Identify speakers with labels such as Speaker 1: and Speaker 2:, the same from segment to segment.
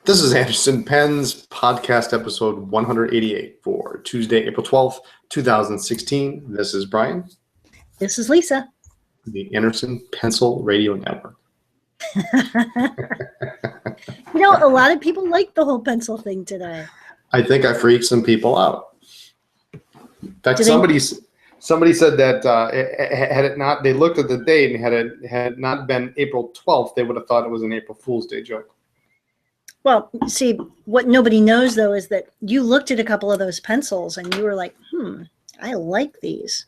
Speaker 1: This is Anderson Penn's podcast episode 188 for Tuesday, April 12th, 2016. This is Brian.
Speaker 2: This is Lisa.
Speaker 1: The Anderson Pencil Radio Network.
Speaker 2: A lot of people like the whole pencil thing today.
Speaker 1: I think I freaked some people out. In fact, somebody said that had it not, they looked at the date and had it not been April 12th, they would have thought it was an April Fool's Day joke.
Speaker 2: Well, see, what nobody knows, though, is that you looked at a couple of those pencils and you were like, I like these.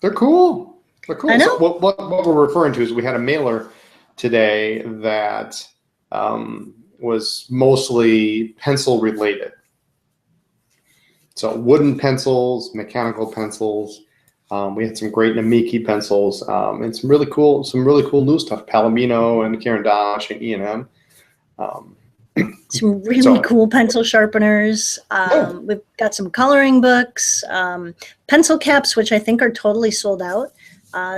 Speaker 1: They're cool. They're cool.
Speaker 2: I know.
Speaker 1: So what we're referring to is we had a mailer today that was mostly pencil related. So wooden pencils, mechanical pencils. We had some great Namiki pencils and some really cool new stuff. Palomino and Caran d'Ache and E&M.
Speaker 2: Some really cool pencil sharpeners. We've got some coloring books, pencil caps, which I think are totally sold out.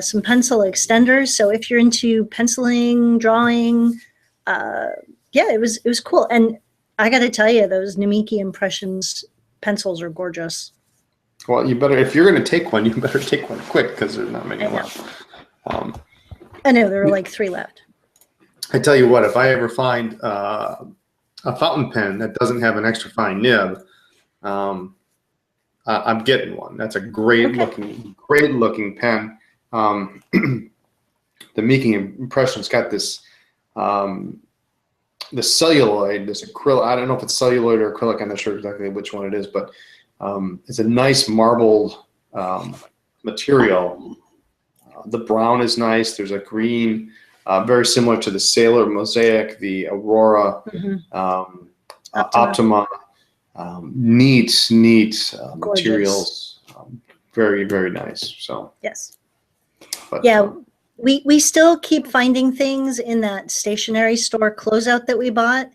Speaker 2: Some pencil extenders. So if you're into penciling, drawing, it was cool. And I got to tell you, those Namiki Impressions pencils are gorgeous.
Speaker 1: Well, you better, if you're going to take one, you better take one quick because there's not many left.
Speaker 2: I know there are like 3 left.
Speaker 1: I tell you what, if I ever find a fountain pen that doesn't have an extra fine nib, I'm getting one. That's a great looking pen. The Namiki Impression's got this the celluloid, this acrylic. I don't know if it's celluloid or acrylic. I'm not sure exactly which one it is, but it's a nice marbled material. The brown is nice. There's a green. Very similar to the Sailor Mosaic, the Aurora, Optima. Neat materials. Very, very nice. So
Speaker 2: yes,
Speaker 1: but,
Speaker 2: we still keep finding things in that stationery store closeout that we bought.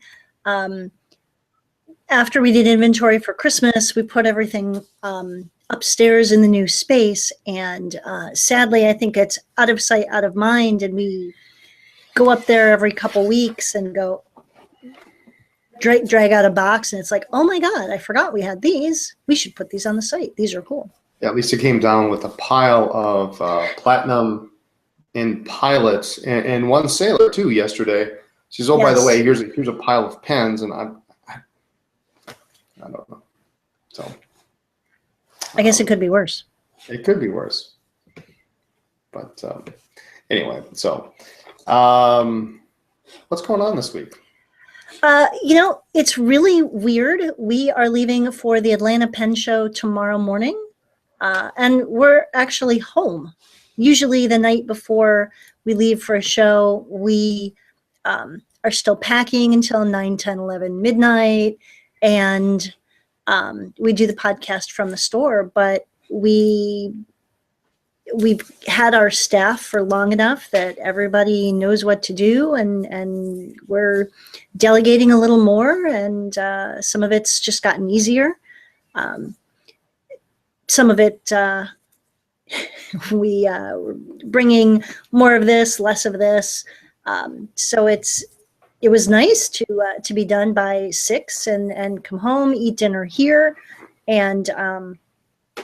Speaker 2: After we did inventory for Christmas, we put everything upstairs in the new space, and sadly, I think it's out of sight, out of mind, and we go up there every couple weeks and go drag out a box, and it's like, oh my God, I forgot we had these. We should put these on the site. These are cool. Yeah,
Speaker 1: Lisa came down with a pile of platinum and pilots and one Sailor too yesterday. She says, by the way, here's a pile of pens, and I don't know. So
Speaker 2: I guess it could be worse.
Speaker 1: It could be worse. But anyway, so what's going on this week?
Speaker 2: It's really weird. We are leaving for the Atlanta Pen Show tomorrow morning, and we're actually home. Usually the night before we leave for a show, we are still packing until 9, 10, 11 midnight, and we do the podcast from the store, but we've had our staff for long enough that everybody knows what to do, and we're delegating a little more, and some of it's just gotten easier. Some of it we're bringing more of this, less of this. So it was nice to be done by 6 and come home, eat dinner here, and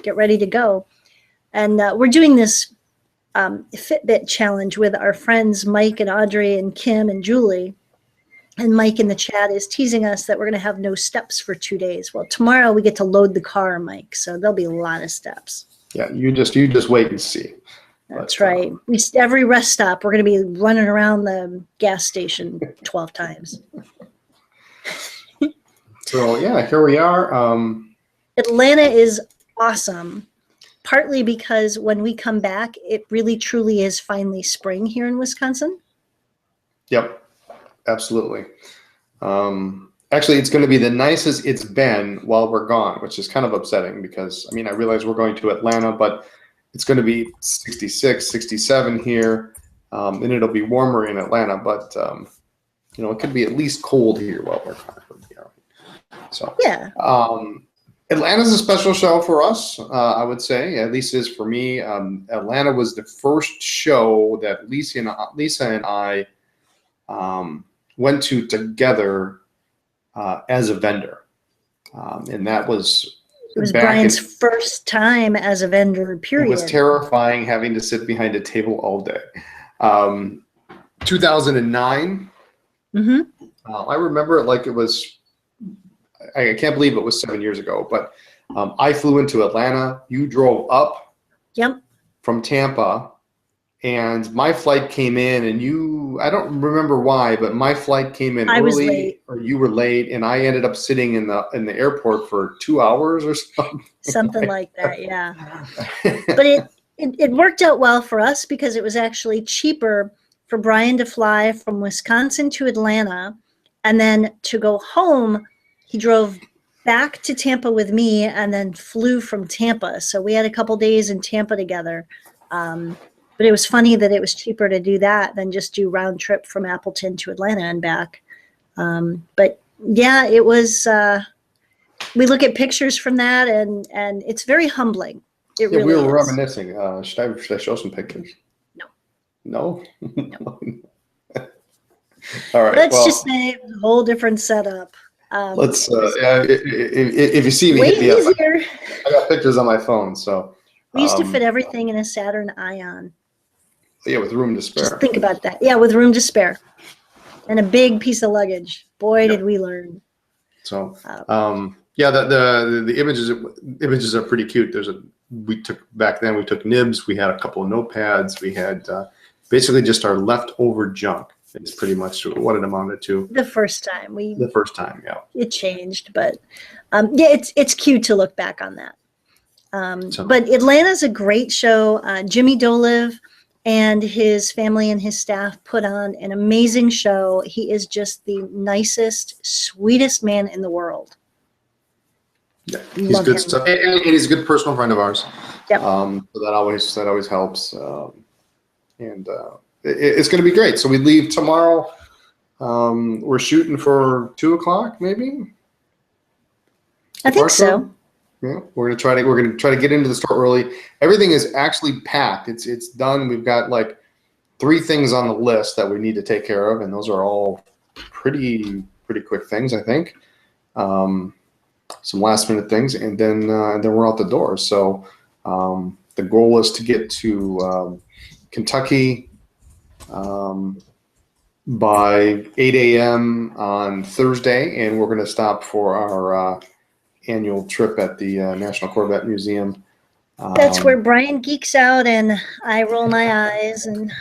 Speaker 2: get ready to go. And we're doing this Fitbit challenge with our friends Mike and Audrey and Kim and Julie. And Mike in the chat is teasing us that we're going to have no steps for 2 days. Well, tomorrow we get to load the car, Mike, so there'll be a lot of steps.
Speaker 1: Yeah, you just wait and see.
Speaker 2: That's right. Every rest stop, we're going to be running around the gas station 12 times.
Speaker 1: So yeah, here we are.
Speaker 2: Atlanta is awesome. Partly because when we come back, it really truly is finally spring here in Wisconsin.
Speaker 1: Yep, absolutely. Actually, it's going to be the nicest it's been while we're gone, which is kind of upsetting because, I realize we're going to Atlanta, but it's going to be 66, 67 here, and it'll be warmer in Atlanta, but, it could be at least cold here while we're gone. So,
Speaker 2: yeah.
Speaker 1: Atlanta's a special show for us, I would say, at least it is for me. Atlanta was the first show that Lisa and I went to together as a vendor, and that was
Speaker 2: It was
Speaker 1: back
Speaker 2: Brian's
Speaker 1: in,
Speaker 2: first time as a vendor,
Speaker 1: it was
Speaker 2: period.
Speaker 1: terrifying having to sit behind a table all day. 2009.
Speaker 2: Hmm.
Speaker 1: I remember it like it was. I can't believe it was 7 years ago, but I flew into Atlanta. You drove up
Speaker 2: Yep.
Speaker 1: from Tampa, and my flight came in, and I don't remember why, but my flight came in
Speaker 2: I was
Speaker 1: early,
Speaker 2: late.
Speaker 1: or you were late, and I ended up sitting in the airport for 2 hours or something.
Speaker 2: Something like that, yeah. But it worked out well for us because it was actually cheaper for Brian to fly from Wisconsin to Atlanta, and then to go home, he drove back to Tampa with me and then flew from Tampa. So we had a couple days in Tampa together. But it was funny that it was cheaper to do that than just do round trip from Appleton to Atlanta and back. But yeah, it was. We look at pictures from that, and it's very humbling. It
Speaker 1: Yeah,
Speaker 2: really
Speaker 1: we were
Speaker 2: is.
Speaker 1: reminiscing. Should I show some pictures?
Speaker 2: No.
Speaker 1: No?
Speaker 2: No.
Speaker 1: All right.
Speaker 2: Let's
Speaker 1: well,
Speaker 2: just say it was a whole different setup.
Speaker 1: let's.
Speaker 2: It was
Speaker 1: If you see me,
Speaker 2: way
Speaker 1: hit me up.
Speaker 2: easier.
Speaker 1: I got pictures on my phone, so
Speaker 2: We used to fit everything in a Saturn Ion.
Speaker 1: yeah, with room to spare.
Speaker 2: Just think about that. Yeah, with room to spare. And a big piece of luggage. Boy, did we learn.
Speaker 1: So, yeah, the images are pretty cute. We took nibs. We had a couple of notepads. We had basically just our leftover junk. It's pretty much what it amounted to.
Speaker 2: The first time
Speaker 1: The first time, yeah.
Speaker 2: it changed, but yeah, it's cute to look back on that. But Atlanta's a great show. Jimmy Dolive and his family and his staff put on an amazing show. He is just the nicest, sweetest man in the world.
Speaker 1: Yeah, he's
Speaker 2: Love
Speaker 1: good
Speaker 2: him.
Speaker 1: stuff, and he's a good personal friend of ours.
Speaker 2: Yep.
Speaker 1: So that always helps, and it's going to be great. So we leave tomorrow. We're shooting for 2:00, maybe.
Speaker 2: I think so.
Speaker 1: Yeah, we're gonna try to get into the store early. Everything is actually packed. It's done. We've got like 3 things on the list that we need to take care of, and those are all pretty quick things, I think. Some last minute things, and then we're out the door. So the goal is to get to Kentucky by 8 a.m. on Thursday, and we're going to stop for our annual trip at the National Corvette Museum.
Speaker 2: That's where Brian geeks out and I roll my eyes and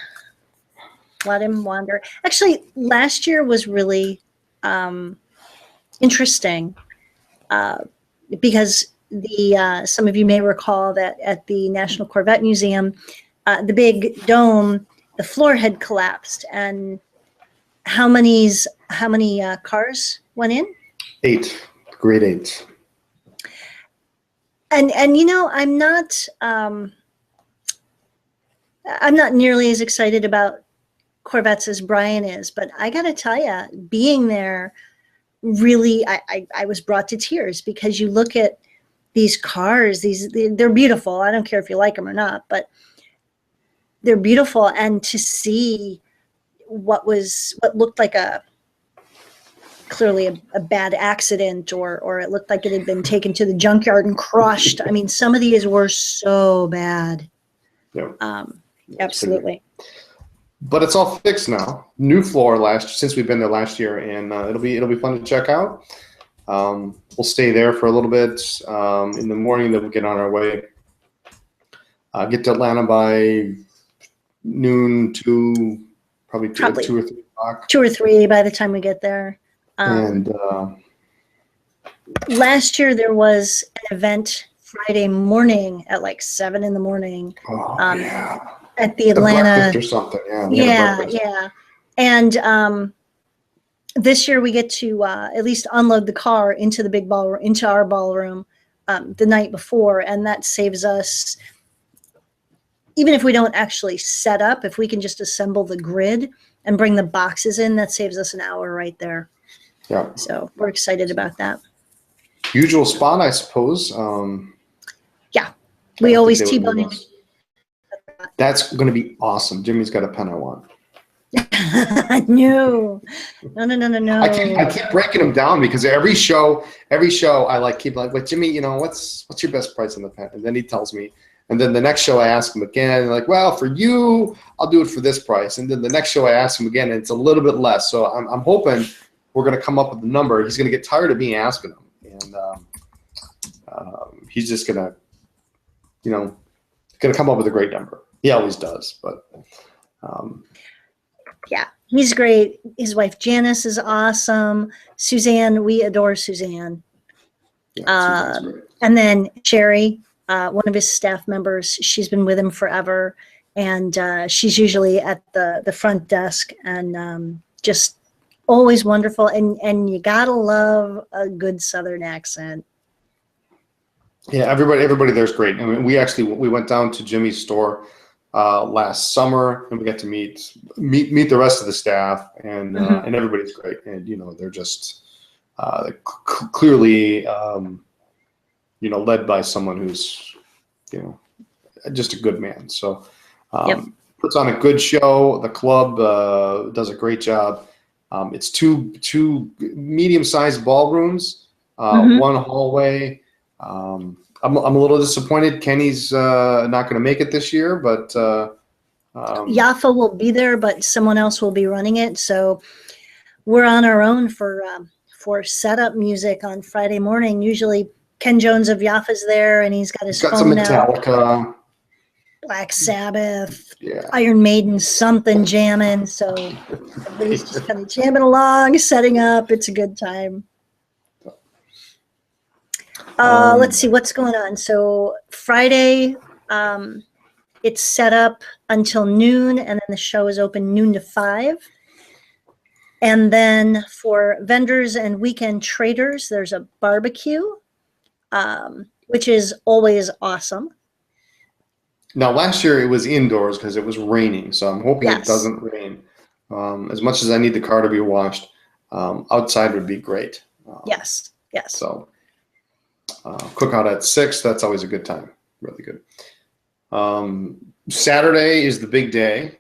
Speaker 2: let him wander. Actually, last year was really interesting because some of you may recall that at the National Corvette Museum, the big dome, the floor had collapsed, and how many cars went in?
Speaker 1: 8, grade 8.
Speaker 2: And you know, I'm not nearly as excited about Corvettes as Brian is, but I gotta tell you, being there, really, I was brought to tears because you look at these cars, they're beautiful. I don't care if you like them or not, but they're beautiful, and to see what looked like clearly a bad accident, or it looked like it had been taken to the junkyard and crushed. I mean, some of these were so bad.
Speaker 1: Yeah.
Speaker 2: Absolutely.
Speaker 1: But it's all fixed now. New floor since we've been there last year, and it'll be fun to check out. We'll stay there for a little bit in the morning. Then we'll get on our way. Get to Atlanta by noon to probably 2 or 3 o'clock.
Speaker 2: 2 or 3 by the time we get there.
Speaker 1: And
Speaker 2: last year there was an event Friday morning at like 7 in the morning. At the Atlanta
Speaker 1: or something.
Speaker 2: Yeah. And this year we get to at least unload the car into the big ballroom, into our ballroom the night before, and that saves us. Even if we don't actually set up, if we can just assemble the grid and bring the boxes in, that saves us an hour right there.
Speaker 1: Yeah.
Speaker 2: So we're excited about that.
Speaker 1: Usual spot, I suppose.
Speaker 2: Yeah. We always T-bone it.
Speaker 1: That's going to be awesome. Jimmy's got a pen I want.
Speaker 2: No, no, no, no, no, no.
Speaker 1: I keep breaking them down because every show I like keep like, but Jimmy, what's your best price on the pen? And then he tells me, and then the next show I ask him again, and like, well, for you, I'll do it for this price. And then the next show I ask him again, and it's a little bit less. So I'm hoping we're going to come up with a number. He's going to get tired of me asking him, and he's just going to, come up with a great number. He always does, but.
Speaker 2: Yeah, he's great. His wife Janice is awesome. Suzanne, we adore Suzanne.
Speaker 1: Yeah, Suzanne's great.
Speaker 2: And then Sherry, one of his staff members, she's been with him forever, and she's usually at the front desk, and just always wonderful. And you gotta love a good Southern accent.
Speaker 1: Yeah, everybody there's great. I mean, we went down to Jimmy's store last summer, and we got to meet the rest of the staff, and and everybody's great. And they're just clearly led by someone who's just a good man. So puts on a good show. The club does a great job. It's two medium-sized ballrooms, one hallway. I'm a little disappointed. Kenny's not going to make it this year, but
Speaker 2: Yafa will be there, but someone else will be running it. So we're on our own for setup music on Friday morning. Usually Ken Jones of Yafa's there, and he's got his
Speaker 1: got
Speaker 2: phone
Speaker 1: some Metallica,
Speaker 2: out. Black Sabbath,
Speaker 1: yeah,
Speaker 2: Iron Maiden, something jamming. So everybody's just kind of jamming along, setting up. It's a good time. Let's see what's going on. So Friday, it's set up until noon, and then the show is open noon to 5. And then for vendors and weekend traders, there's a barbecue, which is always awesome.
Speaker 1: Now, last year it was indoors because it was raining, so I'm hoping
Speaker 2: Yes.
Speaker 1: it doesn't rain. As much as I need the car to be washed, outside would be great.
Speaker 2: Yes.
Speaker 1: So cookout at 6, that's always a good time. Really good. Saturday is the big day.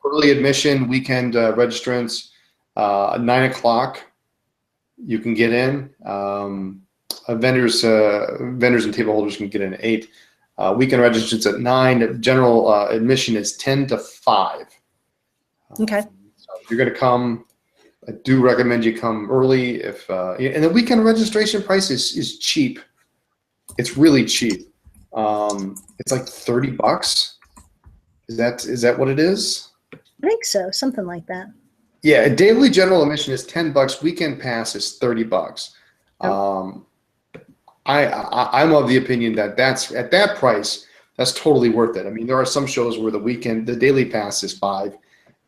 Speaker 1: Early admission, weekend registrants, 9 o'clock. You can get in. Vendors and table holders can get in at 8. Weekend registrants at 9. General admission is 10 to 5.
Speaker 2: Okay.
Speaker 1: So if you're going to come, I do recommend you come early. And the weekend registration price is cheap. It's really cheap. It's like $30. Is that what it is?
Speaker 2: I think so. Something like that.
Speaker 1: Yeah, a daily general admission is $10. Weekend pass is $30. I'm of the opinion that that's at that price, that's totally worth it. I mean, there are some shows where the daily pass is $5,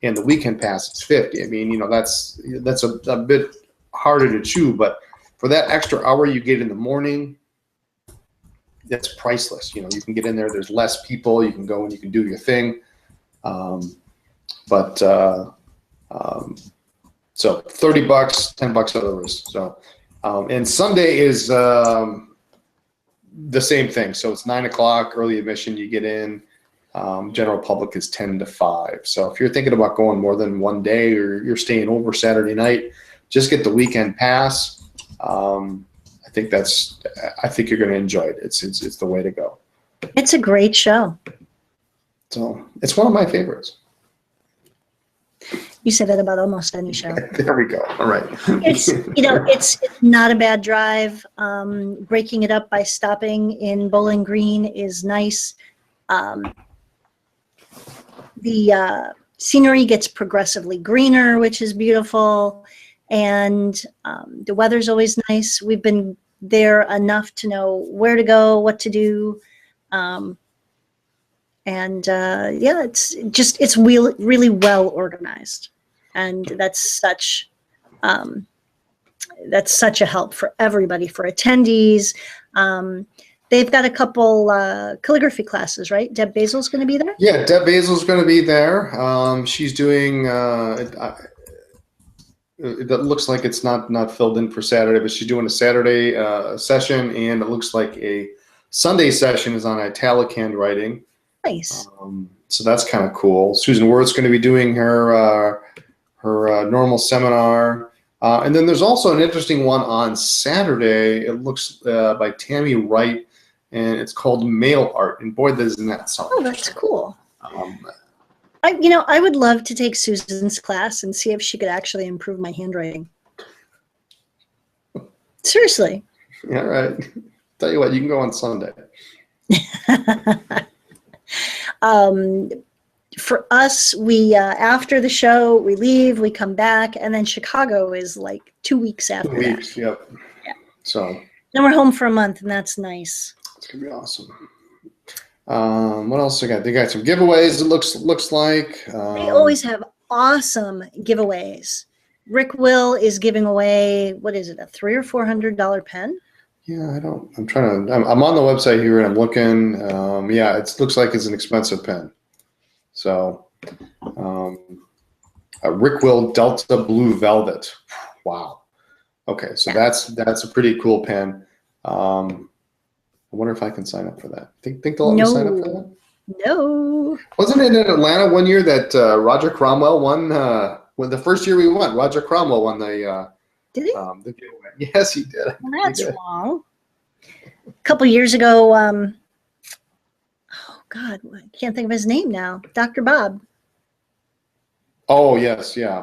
Speaker 1: and the weekend pass is $50. I mean, that's a bit harder to chew, but for that extra hour you get in the morning, that's priceless. You can get in there. There's less people. You can go and you can do your thing. So $30, $10 others. So, and Sunday is the same thing. So it's 9 o'clock, early admission. You get in. General public is 10 to 5. So if you're thinking about going more than one day, or you're staying over Saturday night, just get the weekend pass. I think you're going to enjoy it. It's the way to go.
Speaker 2: It's a great show.
Speaker 1: So it's one of my favorites.
Speaker 2: You say that about almost any show.
Speaker 1: There we go. All right.
Speaker 2: It's not a bad drive. Breaking it up by stopping in Bowling Green is nice. The scenery gets progressively greener, which is beautiful, and the weather's always nice. We've been there enough to know where to go, what to do, it's really well organized, and that's such a help for everybody, for attendees. They've got a couple calligraphy classes, right? Deb Basil's going to be there?
Speaker 1: Yeah, Deb Basil's going to be there. She's doing, it looks like it's not filled in for Saturday, but she's doing a Saturday session, and it looks like a Sunday session is on italic handwriting.
Speaker 2: Nice.
Speaker 1: So that's kind of cool. Susan Worth's going to be doing her normal seminar. And then there's also an interesting one on Saturday. It looks by Tammy Wright, and it's called Mail Art. And boy, doesn't that sound
Speaker 2: Oh, that's cool.
Speaker 1: Um,
Speaker 2: I would love to take Susan's class and see if she could actually improve my handwriting. Seriously.
Speaker 1: yeah, right. Tell you what, you can go on Sunday.
Speaker 2: For us, we after the show, we leave, we come back, and then Chicago is like 2 weeks after
Speaker 1: 2 weeks, yep.
Speaker 2: Yeah.
Speaker 1: So
Speaker 2: then we're home for a month, and that's nice.
Speaker 1: it's gonna be awesome. What else they got? They got some giveaways. It looks like
Speaker 2: They always have awesome giveaways. Rick Will is giving away, what is it, a $300 or $400 pen?
Speaker 1: Yeah, I'm on the website here and I'm looking. Yeah, it looks like it's an expensive pen. So, a Rick Will Delta Blue Velvet. Wow. Okay, so that's a pretty cool pen. I wonder if I can sign up for that. Think they'll let me sign up for that?
Speaker 2: No.
Speaker 1: Wasn't it in Atlanta one year that Roger Cromwell won? When the first year we went, Roger Cromwell won the
Speaker 2: Did he?
Speaker 1: the giveaway. Yes, he did.
Speaker 2: Well, that's wrong. A couple years ago, oh God, I can't think of his name now. Dr. Bob.
Speaker 1: Oh yes, yeah,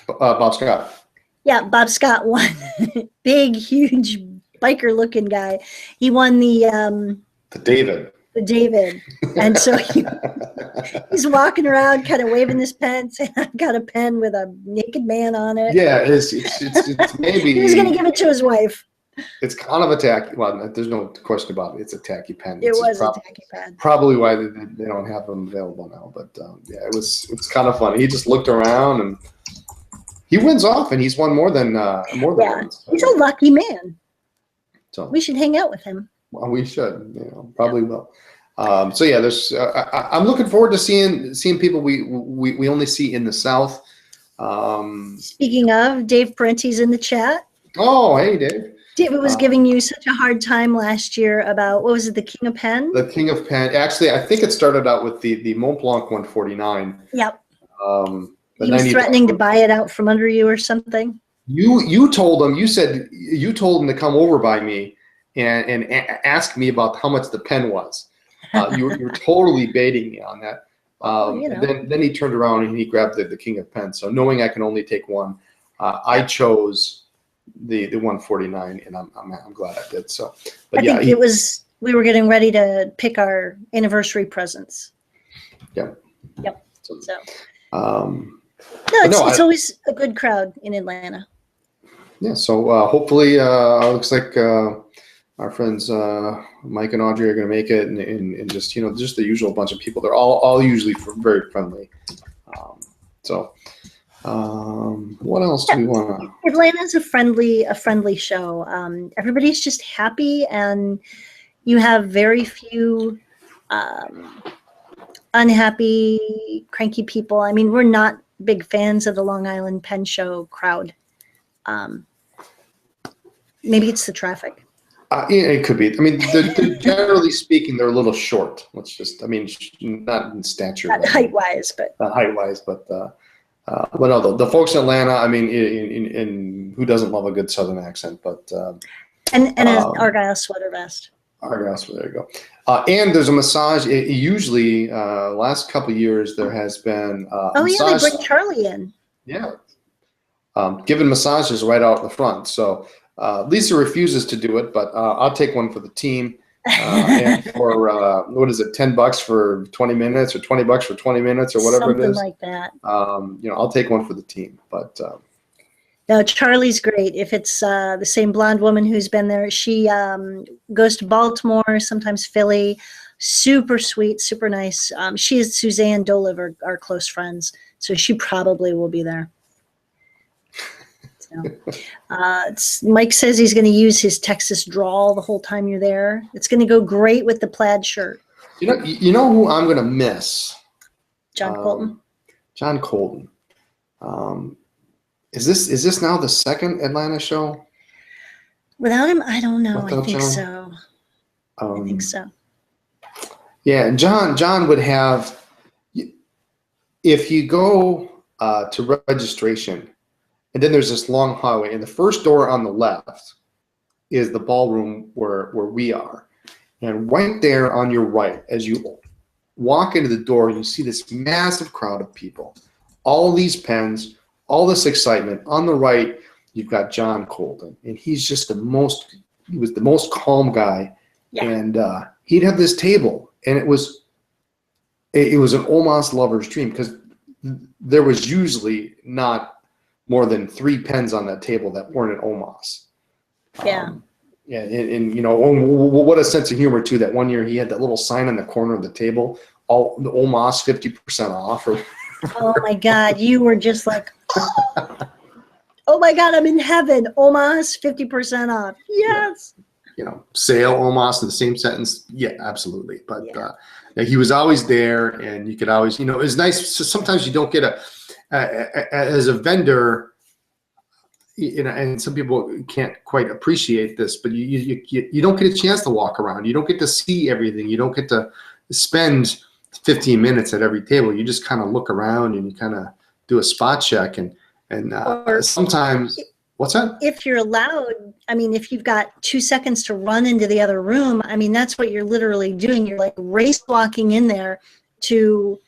Speaker 1: Bob Scott.
Speaker 2: Yeah, Bob Scott won. Big, huge biker looking guy. He won the
Speaker 1: David.
Speaker 2: David. And so he's walking around kind of waving this pen, saying, I've got a pen with a naked man on it.
Speaker 1: Yeah, it's maybe
Speaker 2: He was going to give it to his wife.
Speaker 1: It's kind of a tacky. Well, there's no question about it. It's a tacky pen.
Speaker 2: It was a tacky pen.
Speaker 1: Probably why they don't have them available now. But yeah, it's kind of funny. He just looked around and he wins off, and he's won more than once.
Speaker 2: He's a lucky man.
Speaker 1: So
Speaker 2: we should hang out with him.
Speaker 1: Well, we should. Probably will. So yeah, there's. I'm looking forward to seeing people we only see in the South.
Speaker 2: Speaking of, Dave Parenti's in the chat.
Speaker 1: Oh, hey, Dave.
Speaker 2: David was giving you such a hard time last year about, what was it, the King of Pen?
Speaker 1: The King of Pen. Actually, I think it started out with the Mont Blanc 149.
Speaker 2: Yep.
Speaker 1: He
Speaker 2: was threatening to buy it out from under you or something.
Speaker 1: You told him. You said you told him to come over by me and ask me about how much the pen was. You were totally baiting me on that. Then he turned around and he grabbed the King of Pen. So knowing I can only take one, I chose the 149, and I'm glad I did. So, but
Speaker 2: I think we were getting ready to pick our anniversary presents.
Speaker 1: Yep.
Speaker 2: So, it's always a good crowd in Atlanta.
Speaker 1: Yeah. So hopefully, looks like our friends Mike and Audrey are going to make it, and just just the usual bunch of people. They're all usually very friendly. What else do we want to?
Speaker 2: Atlanta's a friendly show. Everybody's just happy, and you have very few unhappy, cranky people. I mean, we're not big fans of the Long Island Pen Show crowd. Maybe it's the traffic.
Speaker 1: It could be. I mean, they're generally speaking, they're a little short. Not in stature.
Speaker 2: Not height-wise, but.
Speaker 1: Not height-wise, but no, the folks in Atlanta, I mean, in who doesn't love a good Southern accent, but.
Speaker 2: And an Argyle sweater vest.
Speaker 1: Argyle sweater, there you go. And there's a massage. Usually, last couple of years, there has been
Speaker 2: they bring Charlie in.
Speaker 1: Yeah. Giving massages right out in the front. So Lisa refuses to do it, but I'll take one for the team. And for what is it, $10 for 20 minutes or $20 for 20 minutes or whatever it is.
Speaker 2: Something like that.
Speaker 1: I'll take one for the team. But
Speaker 2: no, Charlie's great. If it's the same blonde woman who's been there, she goes to Baltimore, sometimes Philly. Super sweet, super nice. She is Suzanne Doliver, our close friends, so she probably will be there. Mike says he's going to use his Texas drawl the whole time you're there. It's going to go great with the plaid shirt.
Speaker 1: You know who I'm going to miss?
Speaker 2: John Colton.
Speaker 1: John Colton. Is this now the second Atlanta show?
Speaker 2: Without him, I don't know. I think
Speaker 1: John?
Speaker 2: so. I think so.
Speaker 1: Yeah, and John would have, if you go to registration, and then there's this long hallway, and the first door on the left is the ballroom where we are. And right there on your right, as you walk into the door, you see this massive crowd of people, all these pens, all this excitement. On the right, you've got John Colton, and he's just he was the most calm guy.
Speaker 2: Yeah.
Speaker 1: And he'd have this table, and it was an OMAS lover's dream, because there was usually not more than 3 pens on that table that weren't at OMAS.
Speaker 2: Yeah.
Speaker 1: Yeah, and what a sense of humor too. That one year he had that little sign on the corner of the table, all the OMAS 50% off.
Speaker 2: Oh my God, you were just like, oh my God, I'm in heaven. OMAS 50% off. Yes.
Speaker 1: Sale OMAS in the same sentence. Yeah, absolutely. But
Speaker 2: Yeah.
Speaker 1: he was always there, and you could always, it's nice. So sometimes you don't get as a vendor. And some people can't quite appreciate this, but you don't get a chance to walk around. You don't get to see everything. You don't get to spend 15 minutes at every table. You just kind of look around and you kind of do a spot check. And sometimes, what's that?
Speaker 2: If you're allowed, if you've got 2 seconds to run into the other room, that's what you're literally doing. You're like race walking in there to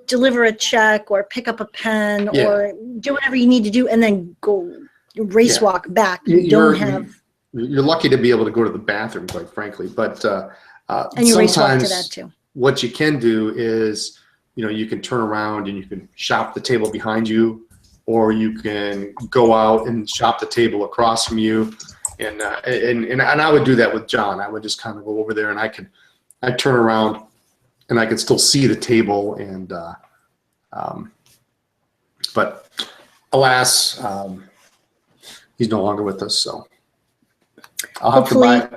Speaker 2: deliver a check or pick up a pen or do whatever you need to do, and then go race walk back. You're
Speaker 1: lucky to be able to go to the bathroom, quite frankly. But
Speaker 2: and you race walk to that too.
Speaker 1: What you can do is, you can turn around and you can shop the table behind you, or you can go out and shop the table across from you. And I would do that with John. I would just kind of go over there, and I'd turn around, and I could still see the table. And but alas, he's no longer with us, so I'll have to buy.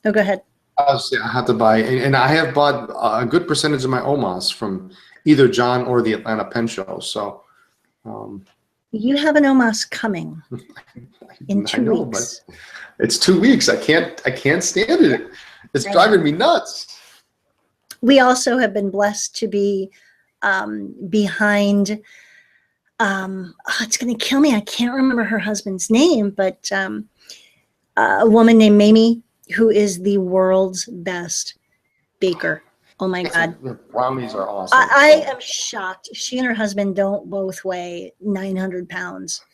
Speaker 2: Oh, go ahead.
Speaker 1: I have to buy, and I have bought a good percentage of my OMAS from either John or the Atlanta Pen Show. So
Speaker 2: you have an OMAS coming in 2 weeks.
Speaker 1: But it's 2 weeks. I can't stand it. It's driving me nuts.
Speaker 2: We also have been blessed to be behind. It's going to kill me. I can't remember her husband's name, but a woman named Mamie, who is the world's best baker. Oh my God.
Speaker 1: The brownies are awesome.
Speaker 2: I am shocked. She and her husband don't both weigh 900 pounds.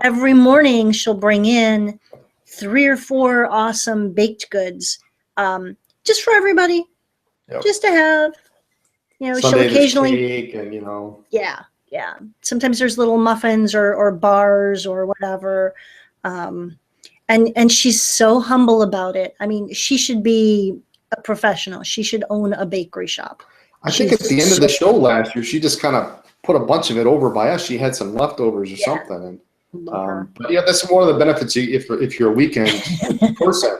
Speaker 2: Every morning she'll bring in 3 or 4 awesome baked goods, just for everybody, just to have.
Speaker 1: Sunday
Speaker 2: she'll occasionally
Speaker 1: cake and
Speaker 2: Yeah. Sometimes there's little muffins or bars or whatever. And she's so humble about it. She should be a professional. She should own a bakery shop.
Speaker 1: I think at the end of the show last year, she just kind of put a bunch of it over by us. She had some leftovers or something. And but yeah, that's one of the benefits if you're a weekend person.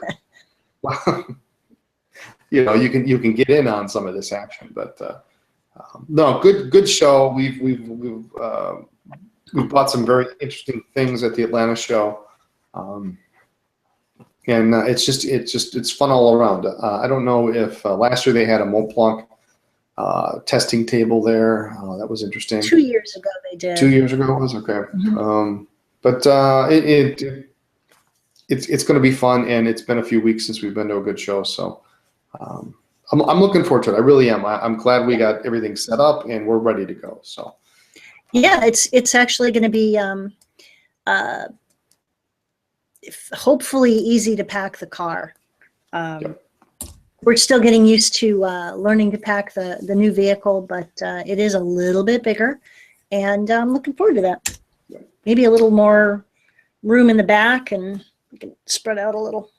Speaker 1: You can get in on some of this action. But no, good show. We've bought some very interesting things at the Atlanta show. And it's fun all around. I don't know if last year they had a Mont Blanc testing table there. That was interesting.
Speaker 2: 2 years ago they did.
Speaker 1: 2 years ago it was okay.
Speaker 2: Mm-hmm.
Speaker 1: But it's going to be fun, and it's been a few weeks since we've been to a good show, so I'm looking forward to it. I really am. I'm glad we got everything set up and we're ready to go. So
Speaker 2: yeah, it's actually going to be hopefully easy to pack the car. We're still getting used to learning to pack the new vehicle, but it is a little bit bigger, and I'm looking forward to that. Maybe a little more room in the back, and we can spread out a little.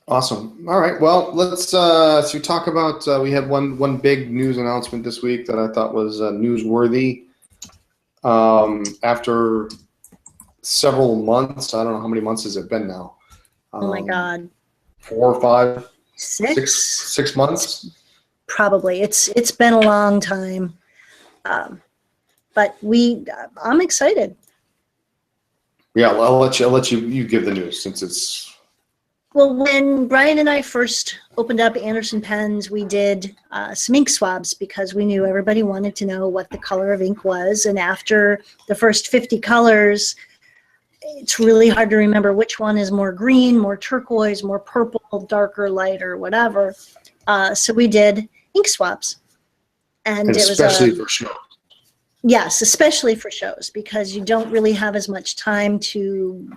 Speaker 1: Awesome. All right. Well, let's talk about. We had one big news announcement this week that I thought was newsworthy. After several months, I don't know how many months has it been now.
Speaker 2: Oh my God.
Speaker 1: 4 or 5,
Speaker 2: 6
Speaker 1: 6 months.
Speaker 2: Probably. It's been a long time, but I'm excited.
Speaker 1: Yeah, I'll let you give the news since it's.
Speaker 2: Well, when Brian and I first opened up Anderson Pens, we did some ink swabs because we knew everybody wanted to know what the color of ink was. And after the first 50 colors, it's really hard to remember which one is more green, more turquoise, more purple, darker, lighter, whatever. So we did ink swabs. And it was
Speaker 1: especially for shows.
Speaker 2: Yes, especially for shows, because you don't really have as much time to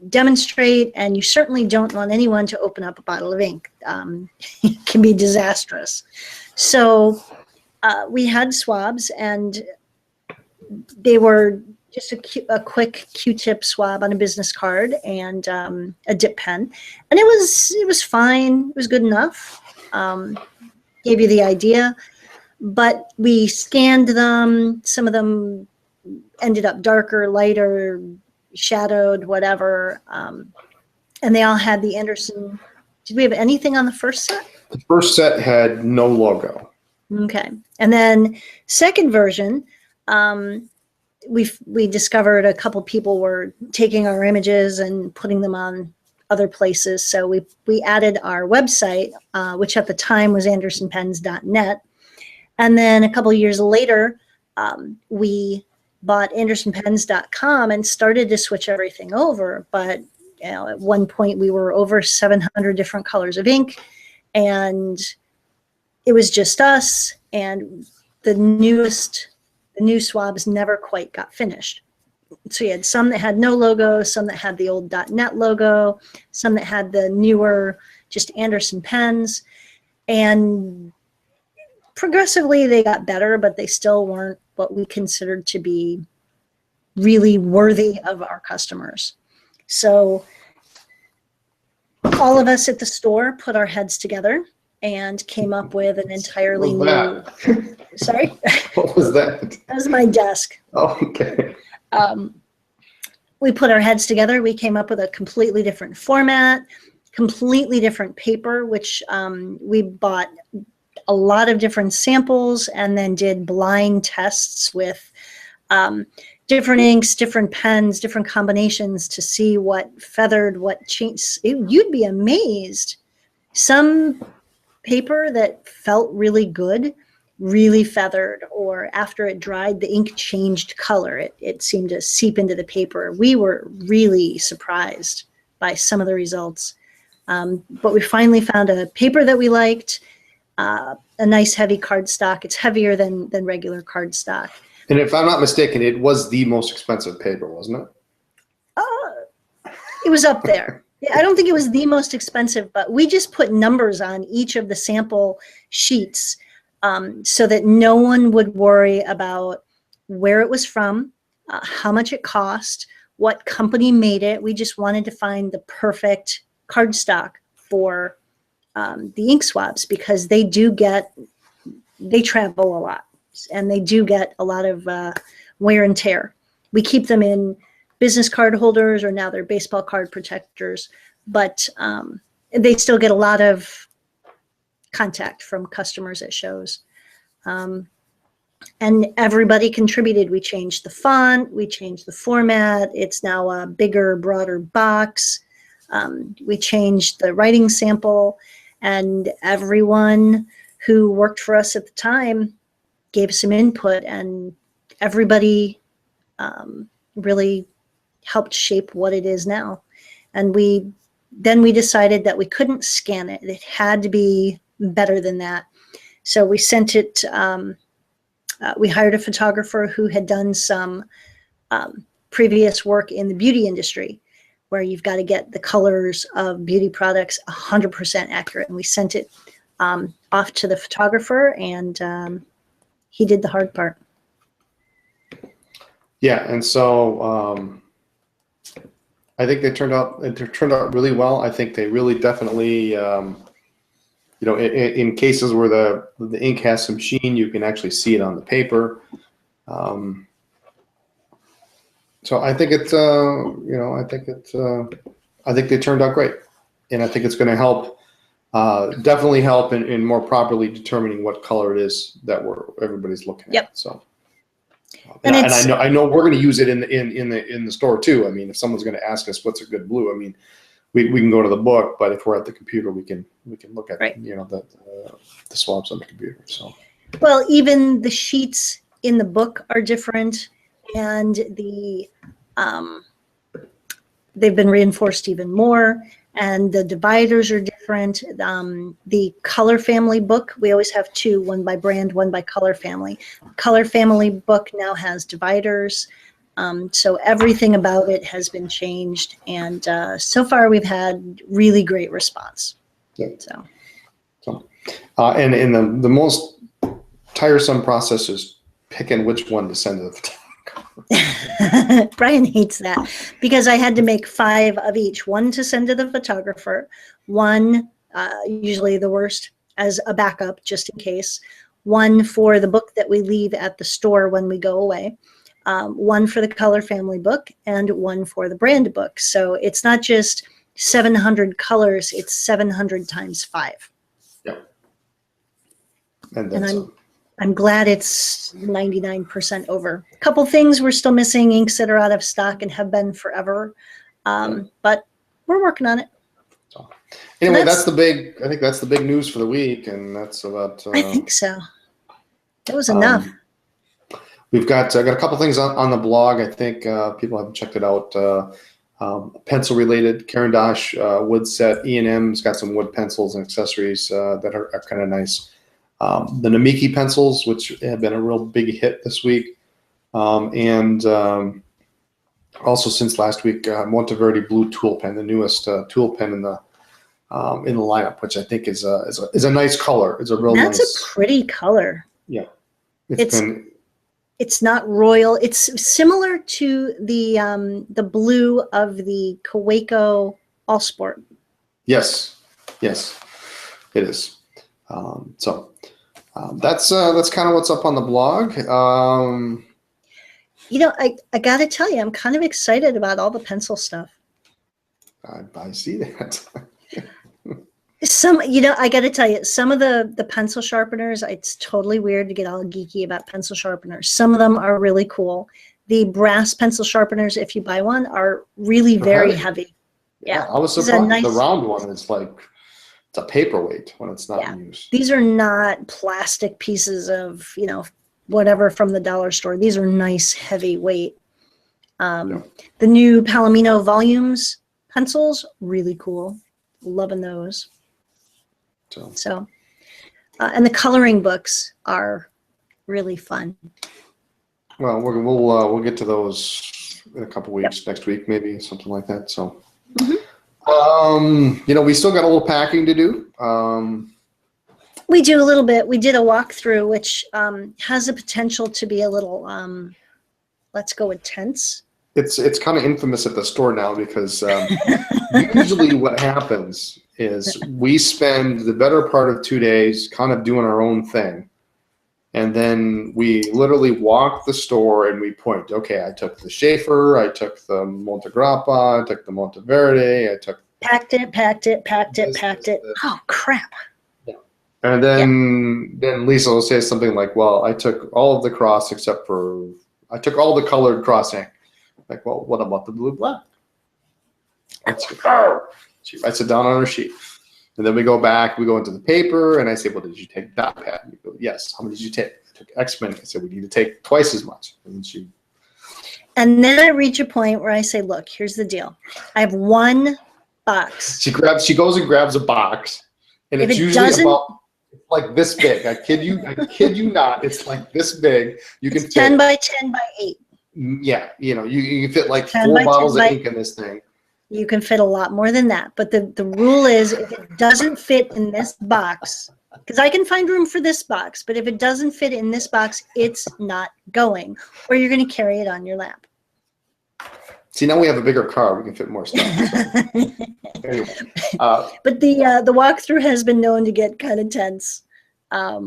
Speaker 2: demonstrate, and you certainly don't want anyone to open up a bottle of ink. It can be disastrous. So we had swabs, and they were just a quick Q-tip swab on a business card and a dip pen, and it was fine. It was good enough. Gave you the idea, but we scanned them. Some of them ended up darker, lighter, shadowed, whatever, and they all had the Anderson. Did we have anything on the first set?
Speaker 1: The first set had no logo.
Speaker 2: Okay, and then second version, we discovered a couple people were taking our images and putting them on other places, so we added our website, which at the time was andersonpens.net, and then a couple years later, we bought andersonpens.com and started to switch everything over. But at one point we were over 700 different colors of ink, and it was just us, and the new swabs never quite got finished. So you had some that had no logo, some that had the old .net logo, some that had the newer just Anderson Pens, and progressively they got better, but they still weren't what we considered to be really worthy of our customers. So all of us at the store put our heads together and came up with an entirely new. Sorry?
Speaker 1: What was that?
Speaker 2: That was my desk.
Speaker 1: Oh, okay.
Speaker 2: We put our heads together. We came up with a completely different format, completely different paper, which we bought a lot of different samples and then did blind tests with different inks, different pens, different combinations to see what feathered, what changed. You'd be amazed. Some paper that felt really good, really feathered, or after it dried, the ink changed color. It seemed to seep into the paper. We were really surprised by some of the results. But we finally found a paper that we liked, a nice heavy cardstock. It's heavier than regular cardstock.
Speaker 1: And if I'm not mistaken, it was the most expensive paper, wasn't it?
Speaker 2: It was up there. I don't think it was the most expensive, but we just put numbers on each of the sample sheets so that no one would worry about where it was from, how much it cost, what company made it. We just wanted to find the perfect cardstock for the ink swabs, because they travel a lot and they do get a lot of wear and tear. We keep them in business card holders, or now they're baseball card protectors, but they still get a lot of contact from customers at shows. And everybody contributed. We changed the font, we changed the format. It's now a bigger, broader box. We changed the writing sample, and everyone who worked for us at the time gave some input, and everybody really helped shape what it is now. And then we decided that we couldn't scan it. It had to be better than that. So we sent it, we hired a photographer who had done some previous work in the beauty industry, where you've got to get the colors of beauty products 100% accurate. And we sent it off to the photographer, and he did the hard part.
Speaker 1: Yeah, and so I think it turned out really well. I think they really definitely, in cases where the ink has some sheen, you can actually see it on the paper. So I think it's, I think they turned out great, and I think it's going to help, definitely help in more properly determining what color it is that everybody's looking at. So. And I know we're going to use it in the store too. I mean, if someone's going to ask us what's a good blue, I mean, we can go to the book, but if we're at the computer, we can look at
Speaker 2: Right.
Speaker 1: the swabs on the computer. So
Speaker 2: Well, even the sheets in the book are different, and they've been reinforced even more, and the dividers are different. The Color Family book, we always have two, one by brand, one by Color Family. Color Family book now has dividers. So everything about it has been changed, and so far we've had really great response.
Speaker 1: Yeah.
Speaker 2: So
Speaker 1: and the most tiresome process is picking which one to send to the photographer.
Speaker 2: Brian hates that because I had to make 5 of each, one to send to the photographer, one, usually the worst, as a backup just in case, one for the book that we leave at the store when we go away, one for the Color Family book, and one for the brand book. So it's not just 700 colors, it's 700 times 5.
Speaker 1: Yeah. And
Speaker 2: I'm glad it's 99% over. A couple things we're still missing, inks that are out of stock and have been forever, but we're working on it.
Speaker 1: So, anyway, I think that's the big news for the week, and that's about.
Speaker 2: I think so. That was enough.
Speaker 1: I got a couple things on the blog. I think people haven't checked it out. Pencil related, Karen Dosh wood set. E&M's got some wood pencils and accessories that are kind of nice. The Namiki pencils, which have been a real big hit this week, and also since last week, Monteverde Blue Tool Pen, the newest tool pen in the lineup, which I think is a nice color. It's a real
Speaker 2: That's
Speaker 1: nice.
Speaker 2: a pretty color.
Speaker 1: Yeah,
Speaker 2: it's not royal. It's similar to the blue of the Kaweco All Sport.
Speaker 1: Yes, it is. That's kind of what's up on the blog.
Speaker 2: I got to tell you, I'm kind of excited about all the pencil stuff.
Speaker 1: I see that.
Speaker 2: I got to tell you, some of the pencil sharpeners, it's totally weird to get all geeky about pencil sharpeners. Some of them are really cool. The brass pencil sharpeners, if you buy one, are really very heavy. Yeah,
Speaker 1: I was surprised. The round one is like, it's a paperweight when it's not in use.
Speaker 2: These are not plastic pieces of, whatever from the dollar store. These are nice, heavy weight. The new Palomino Volumes pencils, really cool. Loving those. So, and the coloring books are really fun.
Speaker 1: Well, we'll get to those in a couple weeks, next week maybe, something like that. So, we still got a little packing to do.
Speaker 2: We do a little bit. We did a walkthrough, which has the potential to be a little, let's go intense.
Speaker 1: It's kind of infamous at the store now because usually what happens is we spend the better part of 2 days kind of doing our own thing. And then we literally walk the store and we point, okay, I took the Schaefer, I took the Montegrappa, I took the Monteverde, I took...
Speaker 2: Packed it. Oh, crap.
Speaker 1: Yeah. And then Lisa will say something like, well, I took all of the cross except for... I took all the colored crossing. Like, well, what about the blue-black? She writes it down on her sheet. And then we go back, we go into the paper, and I say, well, did you take dot pad? And you go, yes. How many did you take? I took X many. I said, we need to take twice as much.
Speaker 2: And then I reach a point where I say, look, here's the deal. I have one box.
Speaker 1: She goes and grabs a box, and it's usually about like this big. I kid you not. It's like this big. You can fit
Speaker 2: 10 by 10 by 8.
Speaker 1: Yeah, you can fit like 4 bottles of ink in this thing.
Speaker 2: You can fit a lot more than that. But the rule is if it doesn't fit in this box, because I can find room for this box, but if it doesn't fit in this box, it's not going, or you're going to carry it on your lap.
Speaker 1: See, now we have a bigger car. We can fit more stuff. Anyway,
Speaker 2: but the walkthrough has been known to get kind of tense. But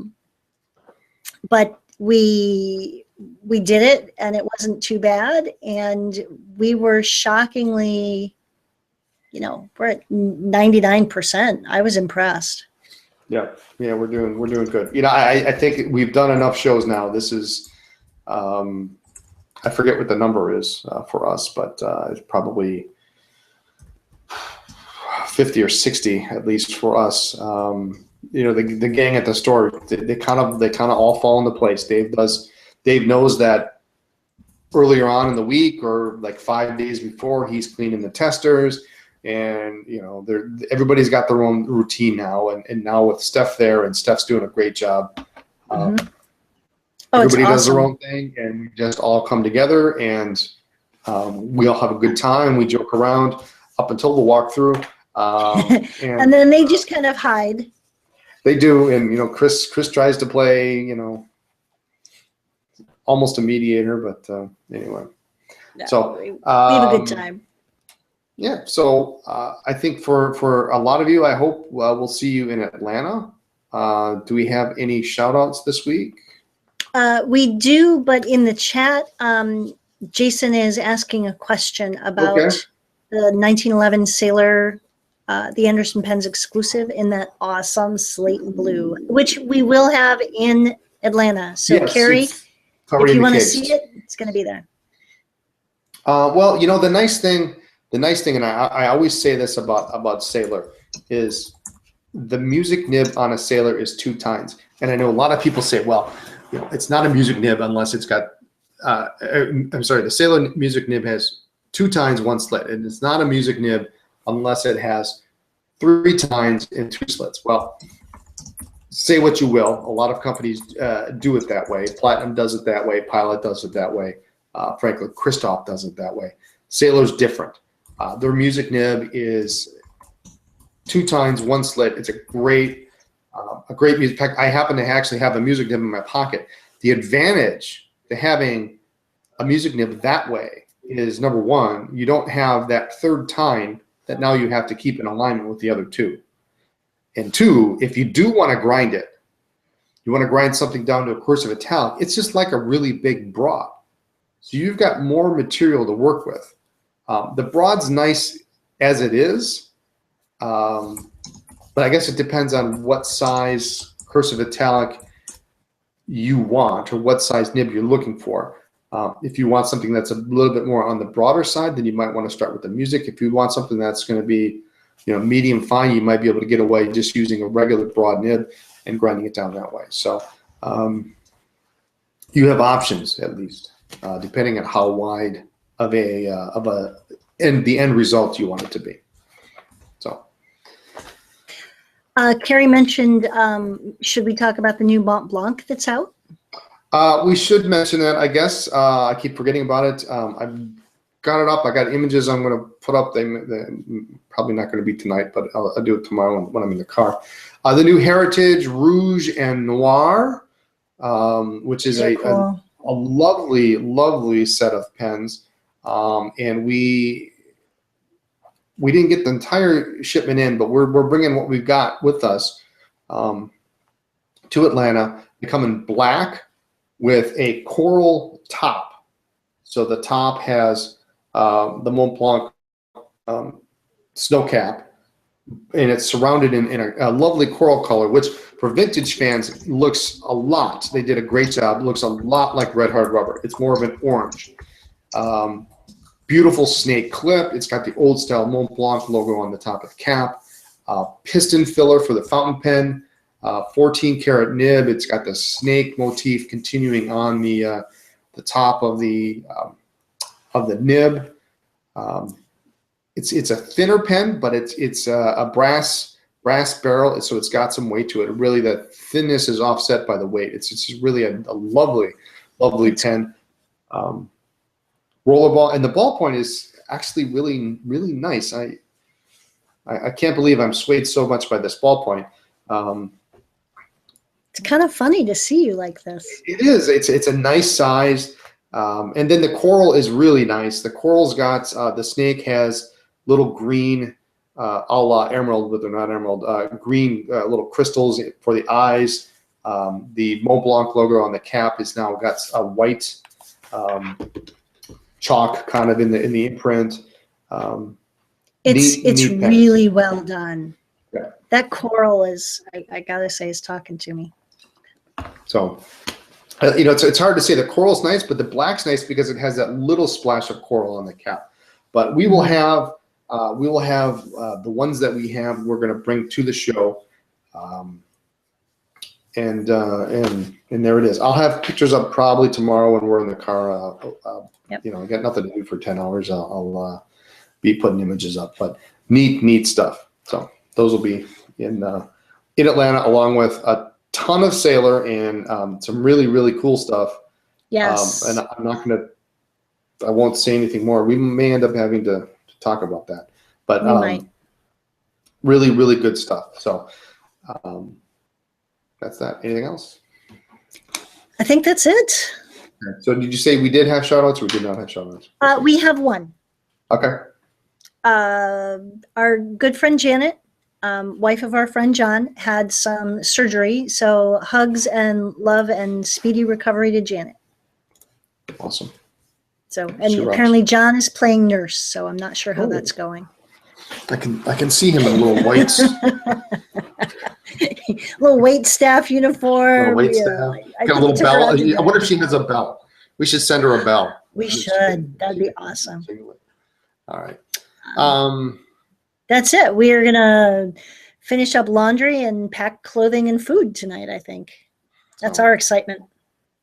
Speaker 2: we did it, and it wasn't too bad. And we were shockingly, we're at 99%. I was impressed.
Speaker 1: Yeah, we're doing good. I think we've done enough shows now. This is, I forget what the number is for us, but it's probably 50 or 60 at least for us. You know, the gang at the store, they kind of all fall into place. Dave knows that earlier on in the week or like 5 days before, he's cleaning the testers, and you know, everybody's got their own routine now, and now with Steph there, and Steph's doing a great job.
Speaker 2: Mhm. Oh, it's
Speaker 1: Everybody does their
Speaker 2: awesome.
Speaker 1: own thing, and we just all come together, and we all have a good time. We joke around up until the walkthrough, and
Speaker 2: And then they just kind of hide.
Speaker 1: they do. And you know, Chris tries to play, you know, almost a mediator, but anyway.
Speaker 2: No,
Speaker 1: So
Speaker 2: we have a good
Speaker 1: um,
Speaker 2: time.
Speaker 1: yeah. So I think for a lot of you, I hope we'll see you in Atlanta. Do we have any shout outs this week?
Speaker 2: We do, but in the chat, Jason is asking a question about
Speaker 1: Okay.
Speaker 2: the 1911 Sailor, the Anderson Pens exclusive in that awesome slate blue, which we will have in Atlanta. So,
Speaker 1: Yes,
Speaker 2: Carrie,
Speaker 1: it's
Speaker 2: if
Speaker 1: already
Speaker 2: you
Speaker 1: in the
Speaker 2: want to
Speaker 1: case.
Speaker 2: see it, it's going to be there.
Speaker 1: Well, you know, the nice thing, and I always say this about Sailor, is the music nib on a Sailor is 2 tines. And I know a lot of people say, well, you know, it's not a music nib unless it's got, I'm sorry, the Sailor music nib has 2 tines, 1 slit. And it's not a music nib unless it has 3 tines and 2 slits. Well, say what you will. A lot of companies do it that way. Platinum does it that way. Pilot does it that way. Frankly, Christoph does it that way. Sailor's different. Their music nib is 2 tines, 1 slit. It's a great music. In fact, I happen to actually have a music nib in my pocket. The advantage to having a music nib that way is, number one, you don't have that 3rd tine that now you have to keep in alignment with the other 2. And 2, if you do want to grind it, you want to grind something down to a cursive italic, it's just like a really big broad. So you've got more material to work with. The broad's nice as it is, but I guess it depends on what size cursive italic you want or what size nib you're looking for. If you want something that's a little bit more on the broader side, then you might want to start with the music. If you want something that's going to be, you know, medium fine, you might be able to get away just using a regular broad nib and grinding it down that way. So you have options, at least, depending on how wide of the end result you want it to be. So
Speaker 2: Carrie mentioned, should we talk about the new Mont Blanc that's out?
Speaker 1: we should mention that, I guess. I keep forgetting about it. I've got it up. I got images I'm going to put up. They're probably not going to be tonight, but I'll do it tomorrow when I'm in the car. The new Heritage Rouge and Noir, which is
Speaker 2: Very cool.
Speaker 1: a lovely, lovely set of pens. And we didn't get the entire shipment in, but we're bringing what we've got with us to Atlanta. They come in black with a coral top. So the top has the Mont Blanc snow cap, and it's surrounded in a lovely coral color, which for vintage fans looks a lot. They did a great job. It looks a lot like Red Hard Rubber. It's more of an orange. Beautiful snake clip. It's got the old style Mont Blanc logo on the top of the cap. Piston filler for the fountain pen. 14 karat nib. It's got the snake motif continuing on the top of the nib. It's a thinner pen, but it's a brass barrel, so it's got some weight to it. Really, the thinness is offset by the weight. It's just really a lovely pen. Rollerball, and the ballpoint is actually really, really nice. I can't believe I'm swayed so much by this ballpoint.
Speaker 2: It's kind of funny to see you like this.
Speaker 1: It is. It's a nice size, and then the coral is really nice. The coral's got the snake has little green, a la emerald, but they're not emerald. Green little crystals for the eyes. The Mont Blanc logo on the cap is now got a white chalk kind of in the imprint.
Speaker 2: It's
Speaker 1: neat pen.
Speaker 2: really well done.
Speaker 1: Yeah.
Speaker 2: That coral is, I gotta say, is talking to me.
Speaker 1: So, you know, it's hard to say. The coral's nice, but the black's nice because it has that little splash of coral on the cap. But we will have We will have the ones that we have. We're going to bring to the show, and there it is. I'll have pictures up probably tomorrow when we're in the car.
Speaker 2: Yep.
Speaker 1: You know, I got nothing to do for 10 hours. I'll be putting images up, but neat stuff. So those will be in Atlanta, along with a ton of Sailor and some really cool stuff.
Speaker 2: Yes.
Speaker 1: And I won't say anything more. We may end up having to talk about that, but
Speaker 2: We might.
Speaker 1: really good stuff. So that's that. Anything else?
Speaker 2: I think that's it.
Speaker 1: Okay. So did you say we did have shout outs or we did not have shout outs?
Speaker 2: We have one.
Speaker 1: Okay.
Speaker 2: Our good friend Janet, wife of our friend John, had some surgery. So hugs and love and speedy recovery to Janet.
Speaker 1: Awesome.
Speaker 2: So, and
Speaker 1: She rocks.
Speaker 2: apparently John is playing nurse. So I'm not sure how
Speaker 1: Oh.
Speaker 2: that's going.
Speaker 1: I can see him in little whites.
Speaker 2: Little wait staff uniform.
Speaker 1: Little wait
Speaker 2: yeah.
Speaker 1: staff.
Speaker 2: I
Speaker 1: Got a little
Speaker 2: took her
Speaker 1: bell.
Speaker 2: out to
Speaker 1: I wonder if
Speaker 2: dinner.
Speaker 1: she has a bell. We should send her a bell.
Speaker 2: We should. That'd be awesome.
Speaker 1: All right.
Speaker 2: That's it. We are gonna finish up laundry and pack clothing and food tonight. I think that's
Speaker 1: So-
Speaker 2: our excitement.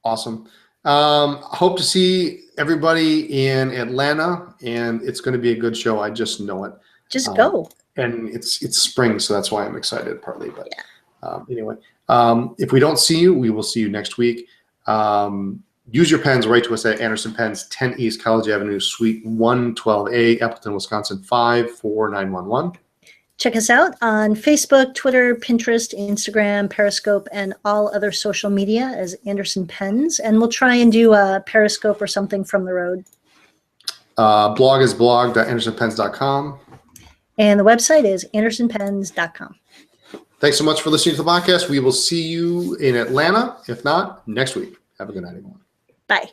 Speaker 1: Awesome. Hope to see everybody in Atlanta, and it's going to be a good show. I just know it.
Speaker 2: Just go.
Speaker 1: And it's spring, so that's why I'm excited partly. But anyway, if we don't see you, we will see you next week. Use your pens. Write to us at Anderson Pens, 10 East College Avenue, Suite 112A, Appleton, Wisconsin 54911.
Speaker 2: Check us out on Facebook, Twitter, Pinterest, Instagram, Periscope, and all other social media as Anderson Pens. And we'll try and do a Periscope or something from the road.
Speaker 1: Blog is blog.andersonpens.com.
Speaker 2: And the website is andersonpens.com.
Speaker 1: Thanks so much for listening to the podcast. We will see you in Atlanta. If not, next week. Have a good night, everyone.
Speaker 2: Bye.